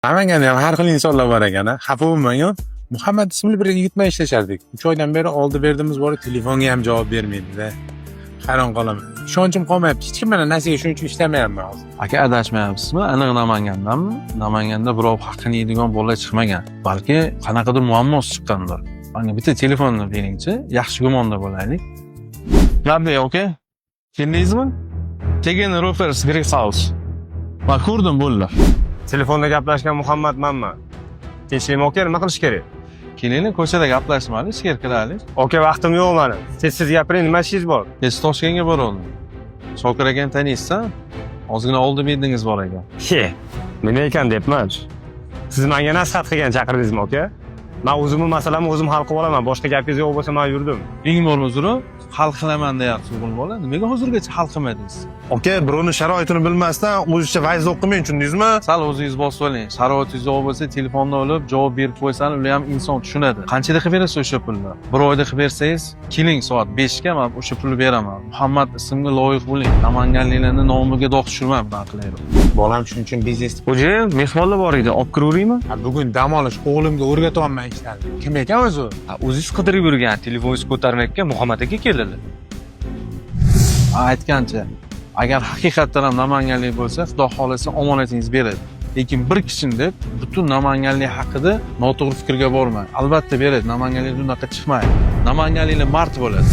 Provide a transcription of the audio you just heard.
Namanganda ham har xil insonlar bor ekan, xafa bo'lmang-ku. Muhammad ismli bir yigitman ishlashardik. 3 oydan beri oldi berdimiz bor, telefonga ham javob bermaydi-da. Hayron qolaman. Ishonchim qolmayapti. Hech kim mana nasiga shuning uchun ishlamayapman hozir. Aka adashmayapsizmi? Aniq Namangandanmi? Namanganda birov haqqini yeydigan bola chiqmagan. Balki qanaqadir muammosi chiqqandir. Mana bitta telefonni beringchi, yaxshi gumonda bo'laylik. Labday aka. Keldingizmi? Tegen Rovers Greek House. Men ko'rdim bo'ldi. Telefonda gaplashgan Muhammad manman. Tinchlikmi aka, nima qilish kerak? Keling, ko'chada gaplashmaylik, ichkari kiraylik. Aka, vaqtim yo'q meni. Siz gapiring, nima ishingiz bor? Siz Toshkentga boroldim. Shokir akani taniysiz-a? Ozgina oldi berdingiz bor ekan. Nima ekan debman. Siz menga nasihat qilgan chaqirdingizmi aka? Men o'zimni masalamni o'zim hal qilib olaman. Boshqa gapingiz yo'q bo'lsa men yurdim. Eng bor uzri hal qilaman deyapsiz o'g'il bola. Nimaga hozirgacha hal qilmadingiz? Aka, birovning sharoitini bilmasdan o'zingizcha vayz o'qimayman, tushundingizmi? Sal o'zingiz bosib oling. Sharoitingiz yo'q bo'lsa telefondan olib javob berib qo'ysan, ular ham inson tushunadi. Qanchada qilib berasiz o'sha pulni? Bir oyda qilib bersangiz, keling soat 5 ga men o'sha pulni beraman. Muhammad ismga loyiq bo'ling. Namanganliklarning nomiga dog' tushirmang bunaqa qilaylik. Bolam shuning uchun biznes. Xo'jayim, mehmonlar bor edi. Olib kiraveraymi? Bugun dam olish o'g'limga o'rgatyapman ishlarni. Kim ekan o'zi? O'zingiz qidirib yurgan, telefoningizni ko'tarmayotgan Muhammad aka keldi. Aytgancha, agar haqiqatdan ham namanganlik bo'lsa, Xudo xolasa omonatingiz beradi. Lekin bir kishin deb butun namanganlik haqida noto'g'ri fikrga bormang. Albatta beradi, namanganlik bunaqa chiqmaydi. Namanganliklar mard bo'ladi.